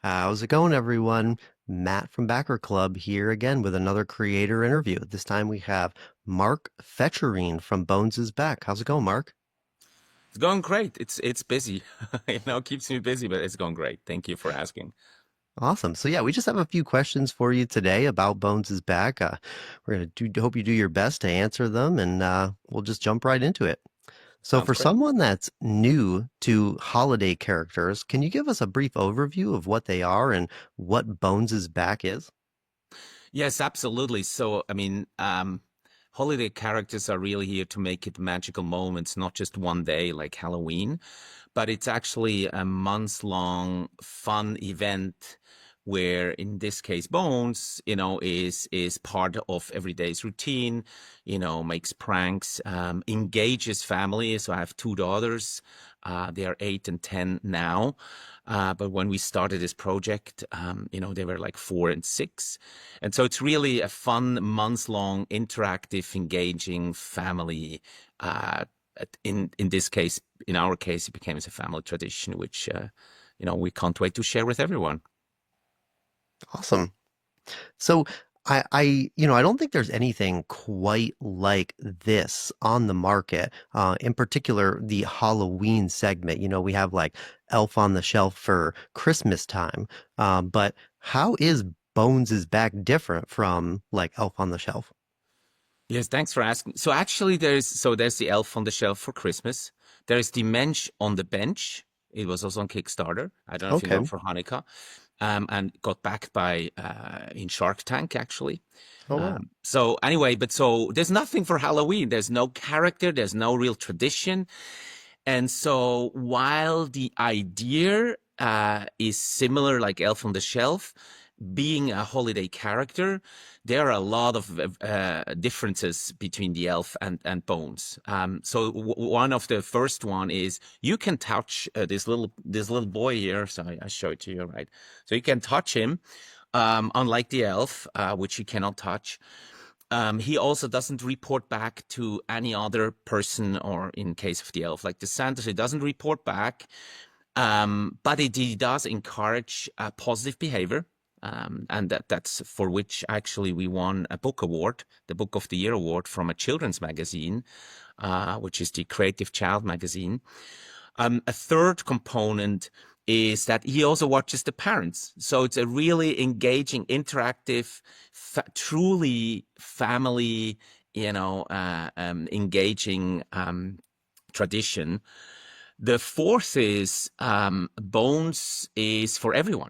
How's it going, everyone? Matt from BackerClub here again with another creator interview. This time we have Marc Fetscherin from Bones is Back. How's it going, Mark? It's going great. It's busy. Keeps me busy, but it's going great. Thank you for asking. Awesome. So yeah, we just have a few questions for you today about Bones is Back. We're gonna hope you do your best to answer them, and we'll just jump right into it. So Sounds for great. someone that's new to holiday characters, can you give us a brief overview of what they are and what Bones is Back is? Yes, absolutely. Holiday characters are really here to make it magical moments, not just one day like Halloween, but it's actually a months-long fun event where, in this case, Bones, is part of everyday's routine, makes pranks, engages family. So I have two daughters. They are 8 and 10 now. But when we started this project, they were like 4 and 6. And so it's really a fun, months-long, interactive, engaging family. In this case, in our case, it became as a family tradition, which we can't wait to share with everyone. Awesome. So I don't think there's anything quite like this on the market. In particular, the Halloween segment. We have like Elf on the Shelf for Christmas time. But how is Bones is Back different from like Elf on the Shelf? Yes, thanks for asking. So actually, there's the Elf on the Shelf for Christmas. There's the Mensch on the Bench. It was also on Kickstarter. I don't know if you know Okay. for Hanukkah, and got backed by in Shark Tank actually. Oh wow. So anyway, but so there's nothing for Halloween. There's no character. There's no real tradition. And so while the idea is similar, like Elf on the Shelf, being a holiday character, there are a lot of differences between the elf and Bones. One of the first one is you can touch this little boy here. So I show it to you, right? So you can touch him, unlike the elf, which you cannot touch. He also doesn't report back to any other person, or in case of the elf, like the Santa, he doesn't report back. But he does encourage positive behavior. And that's for which actually we won a book award, the Book of the Year award from a children's magazine, which is the Creative Child magazine. A third component is that he also watches the parents. So it's a really engaging, interactive, truly family, engaging tradition. The fourth is Bones is for everyone.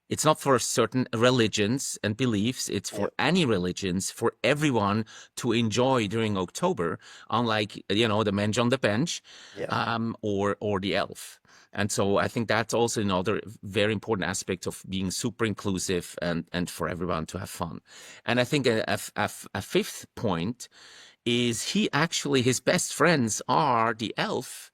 It's not for certain religions and beliefs. It's for Yep. any religions, for everyone to enjoy during October, unlike, the Mensch on the Bench, Yeah. or the elf. And so I think that's also another very important aspect of being super inclusive and for everyone to have fun. And I think a fifth point is his best friends are the elf,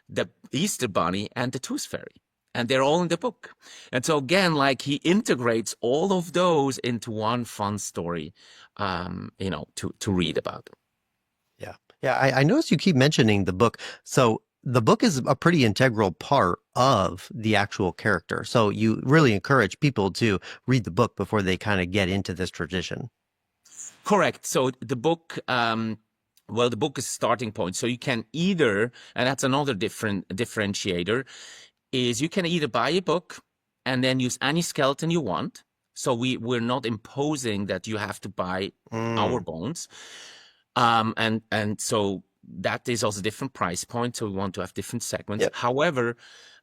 the Easter Bunny, and the Tooth Fairy. And they're all in the book. And so again, like he integrates all of those into one fun story, to read about. Yeah. Yeah. I noticed you keep mentioning the book. So the book is a pretty integral part of the actual character. So you really encourage people to read the book before they kind of get into this tradition. Correct. So the book is a starting point. So you can either, and that's another different differentiator, is you can either buy a book and then use any skeleton you want. So we're not imposing that you have to buy our Mm, bones. And so that is also different price point. So we want to have different segments. yep. However,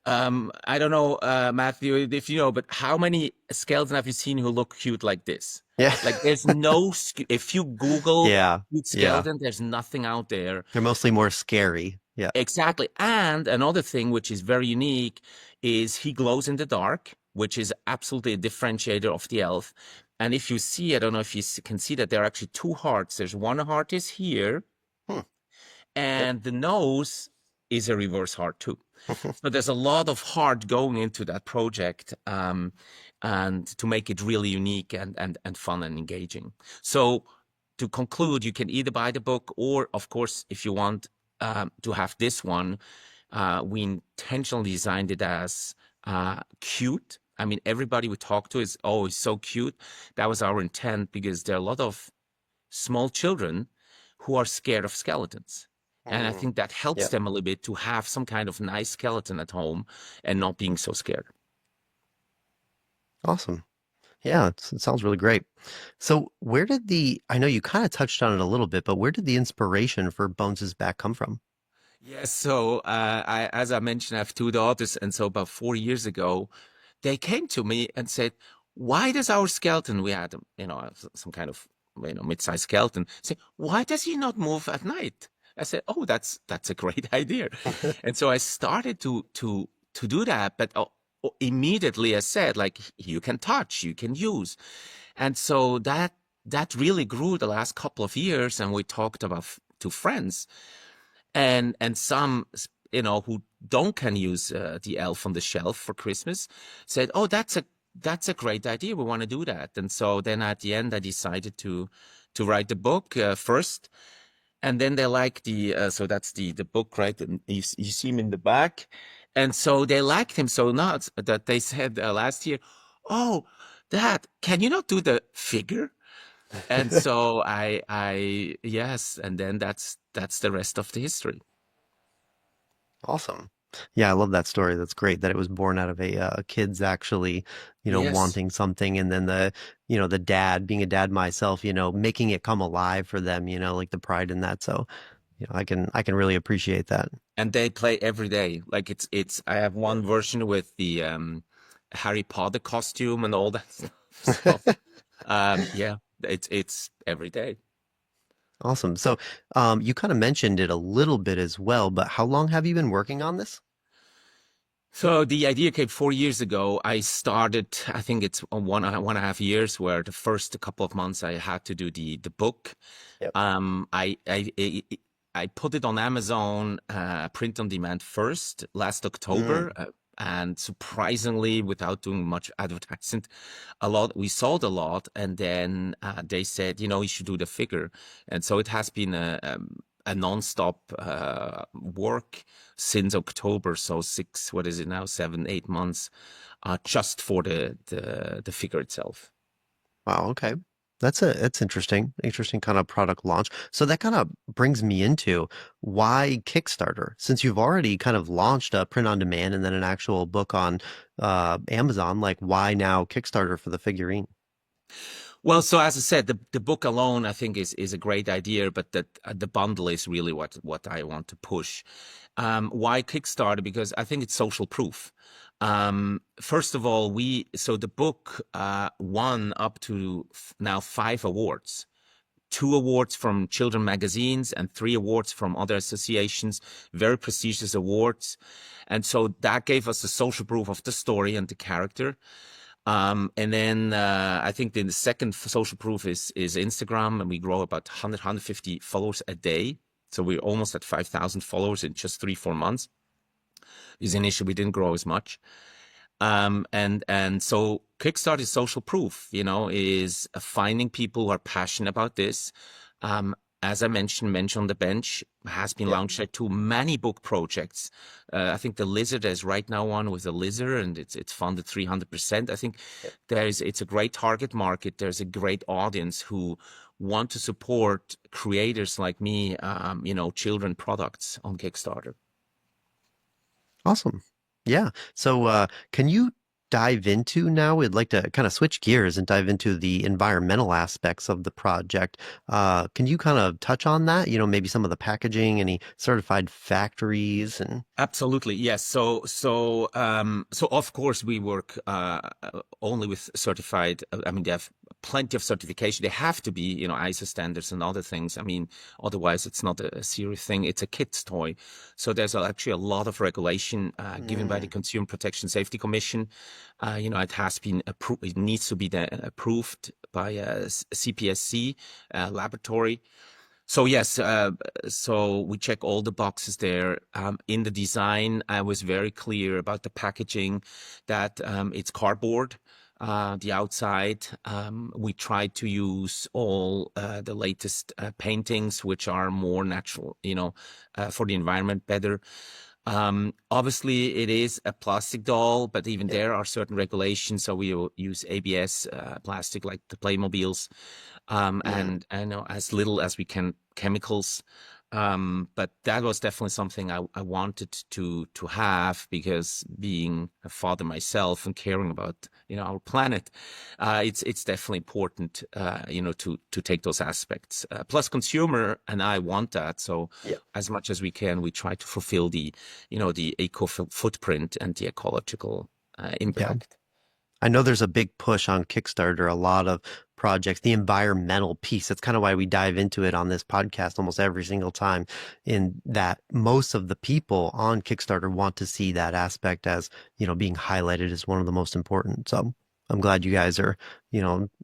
I don't know, Matthew, if you know, but how many skeletons have you seen who look cute like this? Yeah. Like there's no, if you Google Yeah. cute Yeah. skeleton, there's nothing out there. They're mostly more scary. Yeah. Exactly. And another thing which is very unique is he glows in the dark, which is absolutely a differentiator of the elf. And if you see, I don't know if you can see that there are actually two hearts. There's one heart is here, Hmm. Yep. and the nose is a reverse heart too. So there's a lot of heart going into that project, and to make it really unique and fun and engaging. So to conclude, you can either buy the book, or of course, if you want to have this one, we intentionally designed it as cute I mean, everybody we talk to is, oh, it's so cute. That was our intent because there are a lot of small children who are scared of skeletons. And I Mm, think that helps yeah, them a little bit to have some kind of nice skeleton at home and not being so scared. awesome. Yeah, it sounds really great. So, where did I know you kind of touched on it a little bit, but where did the inspiration for Bones's back come from? Yes, so as I mentioned, I have two daughters, and so about 4 years ago, they came to me and said, "Why does our skeleton? We had, some kind of, mid-sized skeleton. Say, why does he not move at night?" I said, "Oh, that's a great idea," and so I started to do that. But immediately I said, like, you can touch, you can use, and so that really grew the last couple of years, and we talked about to friends and some who don't can use the elf on the shelf for Christmas said, "Oh, that's a great idea. We want to do that." And so then at the end, I decided to write the book first, and then they like the so that's the book, right? And you see him in the back, and so they liked him so much that they said last year, "Oh, Dad, can you not do the figure?" And so yes, and then that's the rest of the history. Awesome. Yeah, I love that story. That's great that it was born out of a kids actually, Yes. wanting something, and then the dad, being a dad myself, making it come alive for them, like the pride in that. So, I can really appreciate that. And they play every day. Like it's I have one version with the Harry Potter costume and all that stuff. So yeah, it's every day. Awesome. So, you kind of mentioned it a little bit as well, but how long have you been working on this? So the idea came 4 years ago. I started, I think it's 1.5 years, where the first couple of months I had to do the book. Yep. I put it on Amazon, print on demand first last October. Mm, And surprisingly, without doing much advertisement, we sold a lot. And then they said, you should do the figure. And so it has been a nonstop work since October. So what is it now? 7, 8 months, just for the figure itself. wow. Okay. That's interesting. Interesting kind of product launch. So that kind of brings me into why Kickstarter, since you've already kind of launched a print on demand and then an actual book on Amazon, like why now Kickstarter for the figurine? Well, so as I said, the book alone, I think, is a great idea, but the bundle is really what I want to push. Why Kickstarter? Because I think it's social proof. First of all, so the book won up to now 5 awards. 2 awards from children magazines and 3 awards from other associations, very prestigious awards. And so that gave us the social proof of the story and the character. And then I think the second social proof is Instagram, and we grow about 150 followers a day. So we're almost at 5,000 followers in just 3, 4 months. Because initially we didn't grow as much. And so Kickstarter is social proof, is finding people who are passionate about this. As I mentioned on the bench has been Yeah. launched to many book projects. I think the Lizard is right now one with a lizard, and it's funded 300%. I think Yeah. it's a great target market. There's a great audience who want to support creators like me, children products on Kickstarter. Awesome. Yeah. So, can you dive into now? We'd like to kind of switch gears and dive into the environmental aspects of the project. Can you kind of touch on that? Maybe some of the packaging, any certified factories and Absolutely, yes. So of course we work only with certified. I mean, they have plenty of certification. They have to be, ISO standards and other things. I mean, otherwise it's not a serious thing. It's a kid's toy, so there's actually a lot of regulation given by the mm, Consumer Protection Safety Commission. It has been approved. It needs to be approved by a CPSC laboratory. So yes, so we check all the boxes there. In the design, I was very clear about the packaging, that it's cardboard. The outside, we tried to use all the latest paintings, which are more natural, for the environment better. Obviously, it is a plastic doll, but even Yeah. there are certain regulations. So we will use ABS plastic, like the Playmobiles, Mm. and as little as we can chemicals. But that was definitely something I wanted to have, because being a father myself and caring about our planet, it's definitely important to take those aspects. Plus, consumer and I want that, so Yeah. as much as we can, we try to fulfill the footprint and the ecological Yeah. impact. I know there's a big push on Kickstarter, a lot of projects, the environmental piece. That's kind of why we dive into it on this podcast almost every single time, in that most of the people on Kickstarter want to see that aspect as, being highlighted as one of the most important. So I'm glad you guys are,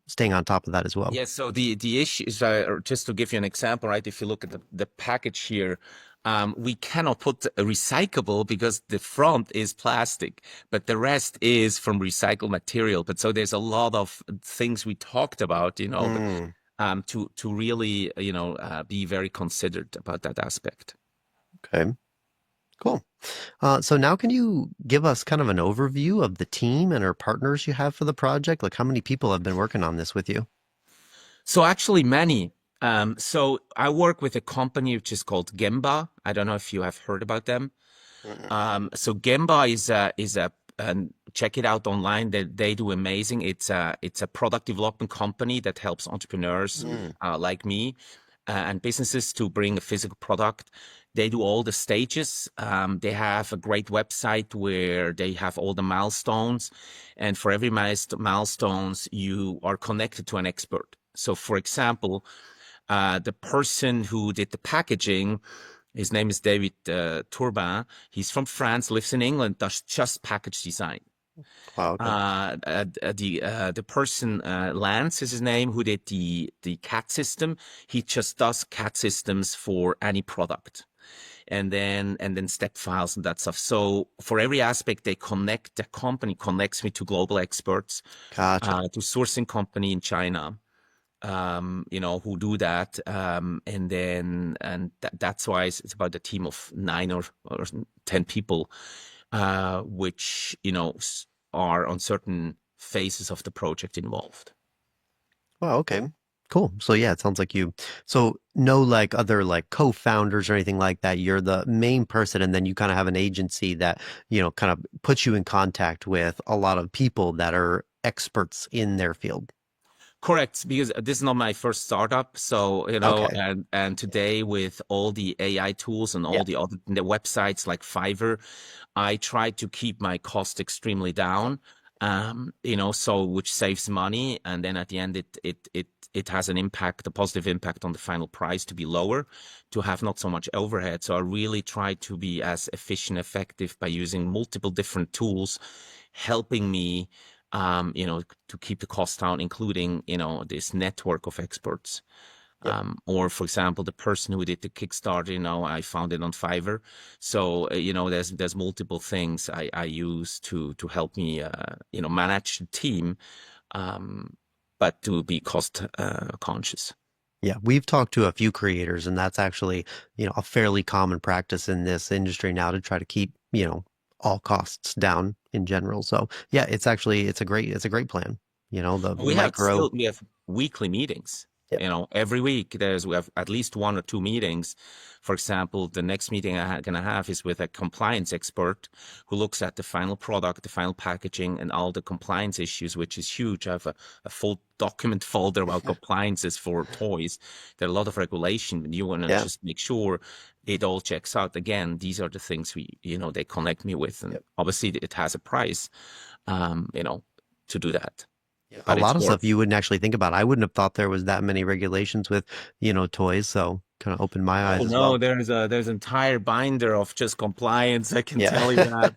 staying on top of that as well. Yeah, so the issue is, just to give you an example, right? If you look at the package here, we cannot put a recyclable because the front is plastic, but the rest is from recycled material. But so there's a lot of things we talked about, but Mm, to really, be very considered about that aspect. okay, cool. So now can you give us kind of an overview of the team and our partners you have for the project? Like how many people have been working on this with you? So actually many. So I work with a company which is called Gemba. I don't know if you have heard about them. Mm-mm. So Gemba is a check it out online. They do amazing. It's a product development company that helps entrepreneurs Mm, like me and businesses to bring a physical product. They do all the stages. They have a great website where they have all the milestones, and for every milestones, you are connected to an expert. So, for example, the person who did the packaging, his name is David Turbin. He's from France, lives in England, does just package design. wow, okay. The person Lance is his name, who did the CAT system. He just does CAT systems for any product, and then step files and that stuff. So for every aspect, the company connects me to global experts, Gotcha. to sourcing company in China, who do that. That's why it's about a team of 9 or 10 people, which, are on certain phases of the project involved. Wow, okay. Cool. So yeah, it sounds like so no like other like co-founders or anything like that. You're the main person and then you kind of have an agency that, kind of puts you in contact with a lot of people that are experts in their field. Correct, because this is not my first startup. So, Okay. and today with all the AI tools and Yeah. all the websites like Fiverr, I try to keep my cost extremely down. So which saves money, and then at the end, it has an impact, a positive impact on the final price to be lower, to have not so much overhead. So I really try to be as efficient, effective by using multiple different tools, helping me, to keep the cost down, including, this network of experts. Yep. Or for example, the person who did the Kickstarter, I found it on Fiverr. So, there's multiple things I use to help me, manage the team, but to be cost conscious. Yeah, we've talked to a few creators, and that's actually, a fairly common practice in this industry now to try to keep, all costs down in general. So yeah, it's a great plan. The We have micro. weekly meetings. Yep. Every week we have at least 1 or 2 meetings. For example, the next meeting I'm gonna have is with a compliance expert who looks at the final product, the final packaging, and all the compliance issues, which is huge. I have a full document folder about compliances for toys. There are a lot of regulation, and you want to Yeah. just make sure it all checks out. Again, these are the things they connect me with, and Yep. obviously it has a price, um, you know, to do that, Yeah. A but lot it's of stuff worth. you wouldn't actually think about. I wouldn't have thought there was that many regulations with, toys. So kind of opened my Oh eyes as no, well. there's an entire binder of just compliance. I can tell you Yeah.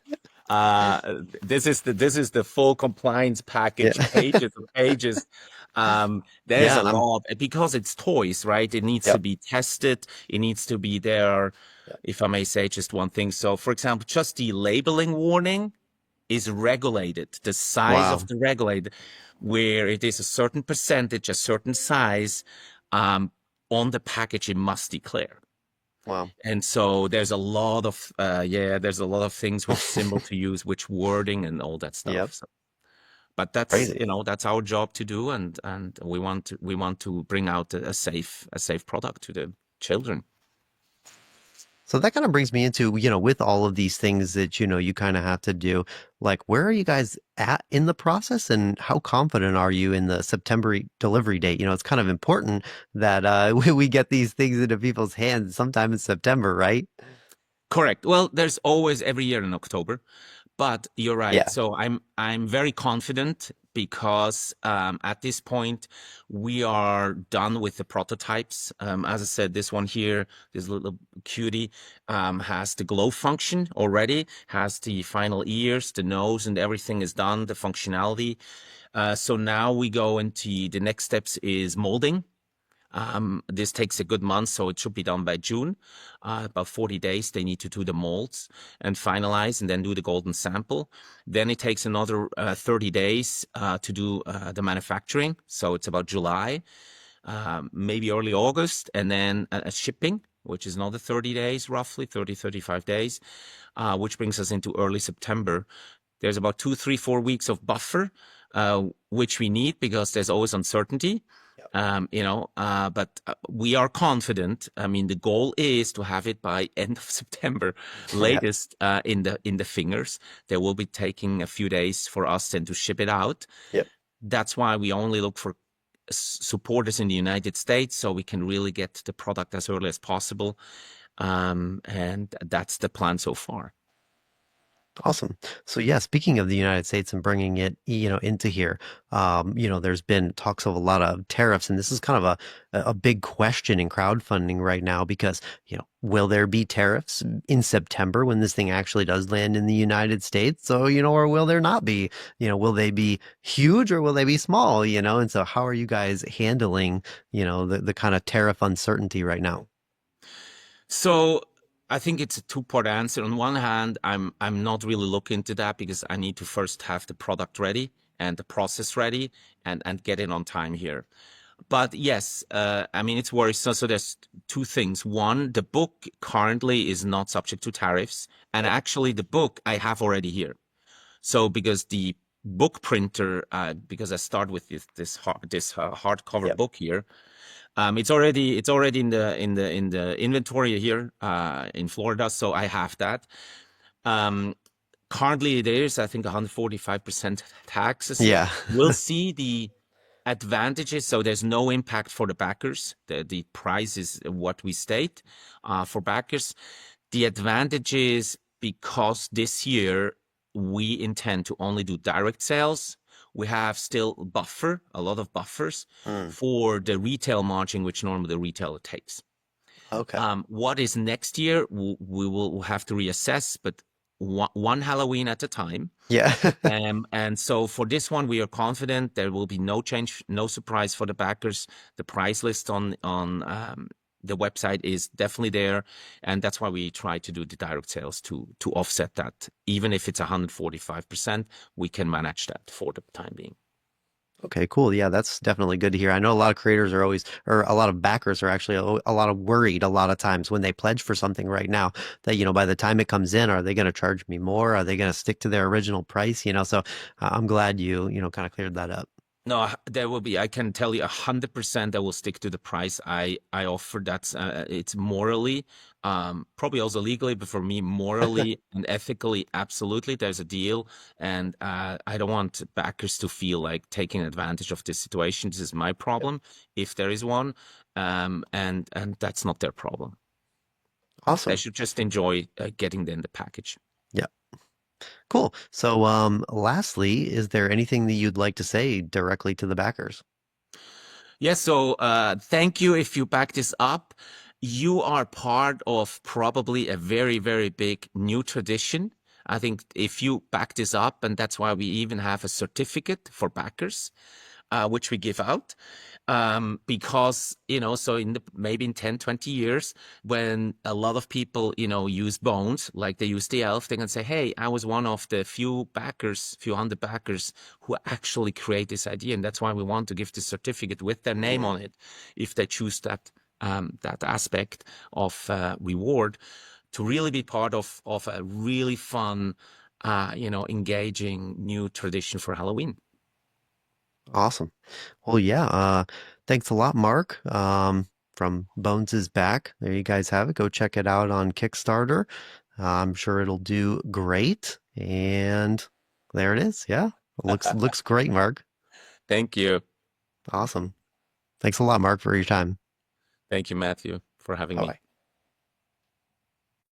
that. This is the full compliance Yeah. package, pages and pages. There's Yeah. a lot because it's toys, right? It needs to Yep. be tested. It needs to be there. Yep. If I may say just one thing. So, for example, just the labeling warning is regulated. The size of Wow. the regulated, where it is a certain percentage, a certain size, um, on the package, it must declare. Wow. And so there's a lot of there's a lot of things, which symbol to use, which wording, and all that Yep. stuff. So, but that's, Crazy. that's our job to do, and we want to bring out a safe product to the children. So that kind of brings me into, with all of these things that, you kind of have to do, like, where are you guys at in the process and how confident are you in the September delivery date? It's kind of important that we get these things into people's hands sometime in September, right? Correct. Well, there's always every year in October. But you're right. Yeah. So I'm very confident because at this point we are done with the prototypes. As I said, this one here, this little cutie, has the glow function already, has the final ears, the nose, and everything is done. The functionality. So now we go into the next steps is molding. This takes a good month, so it should be done by June. About 40 days, they need to do the molds and finalize and then do the golden sample. Then it takes another 30 days to do the manufacturing. So it's about July, maybe early August, and then shipping, which is another 30 days, roughly 30, 35 days, which brings us into early September. There's about 2, 3, 4 weeks of buffer, which we need because there's always uncertainty. But we are confident. I mean, the goal is to have it by end of September, Yeah. latest, in the fingers. They will be taking a few days for us then to ship it out. Yep. That's why we only look for supporters in the United States, so we can really get the product as early as possible. And that's the plan so far. Awesome. So yeah, speaking of the United States and bringing it, into here, there's been talks of a lot of tariffs, and this is kind of a big question in crowdfunding right now because, will there be tariffs in September when this thing actually does land in the United States? So, or will there not be? Will they be huge or will they be small? And so how are you guys handling, the kind of tariff uncertainty right now? So I think it's a two-part answer. On one hand, I'm not really looking into that because I need to first have the product ready and the process ready and get it on time here. But yes, I mean, it's worrisome. So there's two things. One, the book currently is not subject to tariffs. And Yep. actually the book I have already here. So because the book printer, because I start with this hardcover Yep. book here, it's already in the inventory here in Florida, so I have that. Um, Currently, there is, I think, 145% taxes. Yeah. We'll see the advantages. So there's no impact for the backers. The price is what we state for backers. The advantage is because this year we intend to only do direct sales. We have still a lot of buffers Mm. for the retail margin, which normally the retailer takes. Okay. What is next year? We will have to reassess, but one Halloween at a time. Yeah. And so for this one, we are confident there will be no change, no surprise for the backers. The price list on the website is definitely there, and that's why we try to do the direct sales to offset that. Even if it's 145%, we can manage that for the time being. Okay, cool. Yeah, that's definitely good to hear. I know a lot of creators are always, or a lot of backers are actually a lot of worried a lot of times when they pledge for something right now that, by the time it comes in, are they going to charge me more? Are they going to stick to their original price? So I'm glad you kind of cleared that up. No, there will be. I can tell you 100% I will stick to the price I offer. That's it's morally, probably also legally, but for me, morally and ethically, absolutely, there's a deal, and I don't want backers to feel like taking advantage of this situation. This is my problem, if there is one, and that's not their problem. They Awesome. should just enjoy getting the package. Yeah, cool. So, lastly, is there anything that you'd like to say directly to the backers? Yes, so thank you if you back this up. You are part of probably a very, very big new tradition. I think if you back this up, and that's why we even have a certificate for backers, which we give out. Because, so maybe in 10, 20 years, when a lot of people, use bones, like they use the elf, they can say, hey, I was one of the few hundred backers who actually create this idea. And that's why we want to give this certificate with their name Mm. on it, if they choose that that aspect of reward to really be part of a really fun, engaging new tradition for Halloween. Awesome. Well, yeah. Thanks a lot, Mark. From Bones is Back. There you guys have it. Go check it out on Kickstarter. I'm sure it'll do great. And there it is. Yeah. Looks great, Mark. Thank you. Awesome. Thanks a lot, Mark, for your time. Thank you, Matthew, for having Bye me. bye.